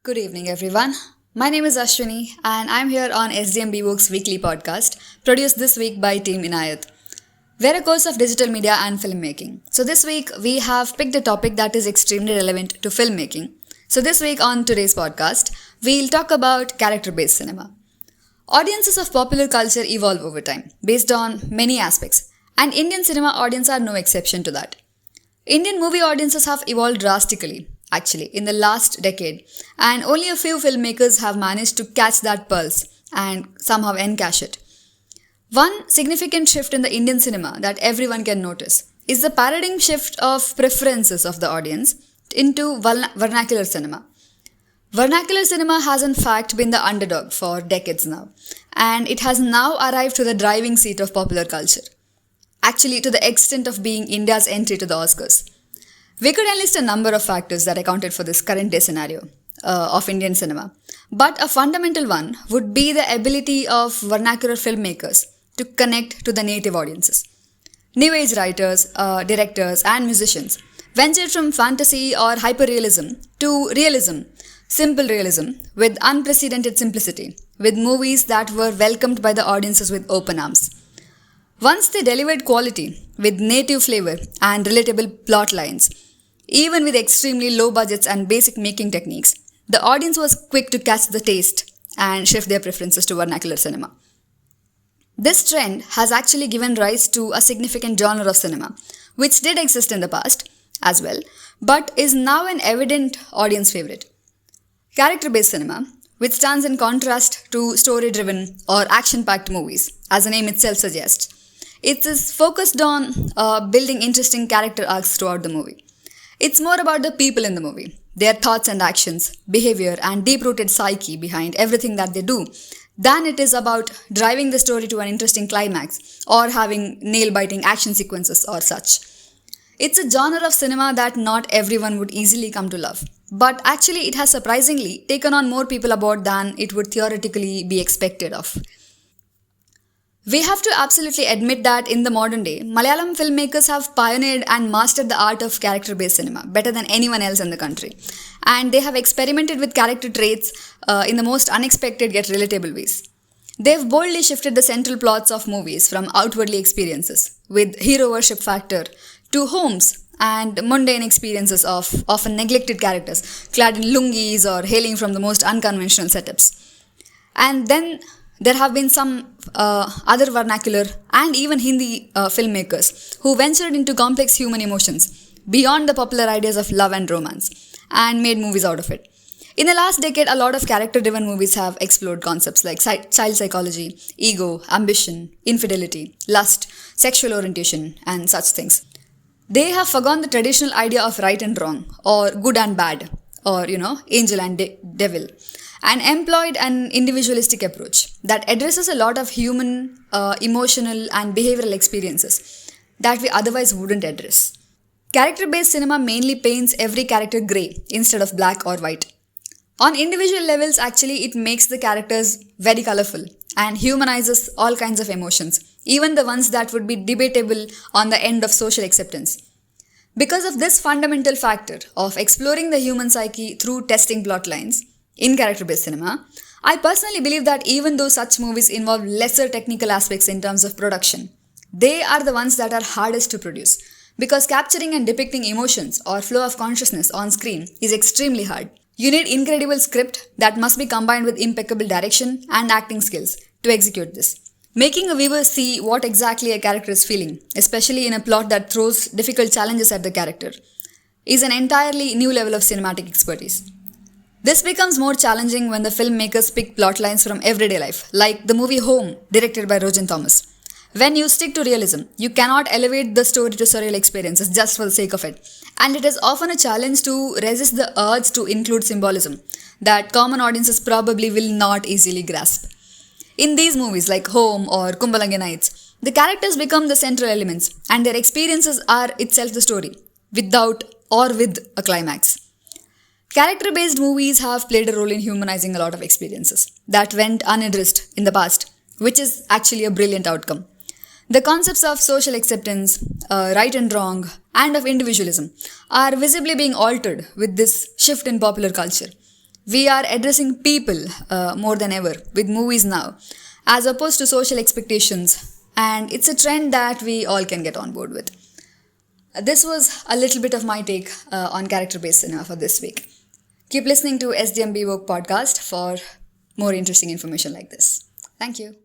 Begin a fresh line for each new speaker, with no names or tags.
Good evening, everyone. My name is Ashwini, and I'm here on SDMB Books Weekly Podcast, produced this week by Team Inayat. We're a course of digital media and filmmaking. So, this week we have picked a topic that is extremely relevant to filmmaking. So, this week on today's podcast, we'll talk about character based cinema. Audiences of popular culture evolve over time, based on many aspects, and Indian cinema audiences are no exception to that. Indian movie audiences have evolved drastically, actually, in the last decade, and only a few filmmakers have managed to catch that pulse and somehow encash it. One significant shift in the Indian cinema that everyone can notice is the paradigm shift of preferences of the audience into vernacular cinema. Vernacular cinema has in fact been the underdog for decades now, and it has now arrived to the driving seat of popular culture. Actually, to the extent of being India's entry to the Oscars. We could enlist a number of factors that accounted for this current day scenario of Indian cinema, but a fundamental one would be the ability of vernacular filmmakers to connect to the native audiences. New age writers, directors, and musicians ventured from fantasy or hyperrealism to realism, simple realism, with unprecedented simplicity, with movies that were welcomed by the audiences with open arms. Once they delivered quality with native flavor and relatable plot lines, even with extremely low budgets and basic making techniques, the audience was quick to catch the taste and shift their preferences to vernacular cinema. This trend has actually given rise to a significant genre of cinema, which did exist in the past as well, but is now an evident audience favorite. Character-based cinema, which stands in contrast to story-driven or action-packed movies, as the name itself suggests. It is focused on building interesting character arcs throughout the movie. It's more about the people in the movie, their thoughts and actions, behavior, and deep-rooted psyche behind everything that they do, than it is about driving the story to an interesting climax or having nail-biting action sequences or such. It's a genre of cinema that not everyone would easily come to love, but actually it has surprisingly taken on more people aboard than it would theoretically be expected of. We have to absolutely admit that in the modern day, Malayalam filmmakers have pioneered and mastered the art of character-based cinema better than anyone else in the country. And they have experimented with character traits in the most unexpected yet relatable ways. They've boldly shifted the central plots of movies from outwardly experiences, with hero worship factor, to homes and mundane experiences of often neglected characters, clad in lungis or hailing from the most unconventional setups. And then there have been some other vernacular and even Hindi filmmakers who ventured into complex human emotions beyond the popular ideas of love and romance and made movies out of it. In the last decade, a lot of character-driven movies have explored concepts like child psychology, ego, ambition, infidelity, lust, sexual orientation, and such things. They have forgone the traditional idea of right and wrong, or good and bad, or, angel and devil, and employed an individualistic approach that addresses a lot of human, emotional, and behavioral experiences that we otherwise wouldn't address. Character-based cinema mainly paints every character grey instead of black or white. On individual levels, actually, it makes the characters very colorful and humanizes all kinds of emotions, even the ones that would be debatable on the end of social acceptance. Because of this fundamental factor of exploring the human psyche through testing plot lines in character-based cinema, I personally believe that even though such movies involve lesser technical aspects in terms of production, they are the ones that are hardest to produce, because capturing and depicting emotions or flow of consciousness on screen is extremely hard. You need incredible script that must be combined with impeccable direction and acting skills to execute this. Making a viewer see what exactly a character is feeling, especially in a plot that throws difficult challenges at the character, is an entirely new level of cinematic expertise. This becomes more challenging when the filmmakers pick plot lines from everyday life, like the movie Home, directed by Rogen Thomas. When you stick to realism, you cannot elevate the story to surreal experiences just for the sake of it. And it is often a challenge to resist the urge to include symbolism that common audiences probably will not easily grasp. In these movies like Home or Kumbalange Nights, the characters become the central elements and their experiences are itself the story, without or with a climax. Character-based movies have played a role in humanizing a lot of experiences that went unaddressed in the past, which is actually a brilliant outcome. The concepts of social acceptance, right and wrong, and of individualism are visibly being altered with this shift in popular culture. We are addressing people more than ever with movies now, as opposed to social expectations, and it's a trend that we all can get on board with. This was a little bit of my take on character based cinema for this week. Keep listening to SDMB Work podcast for more interesting information like this. Thank you.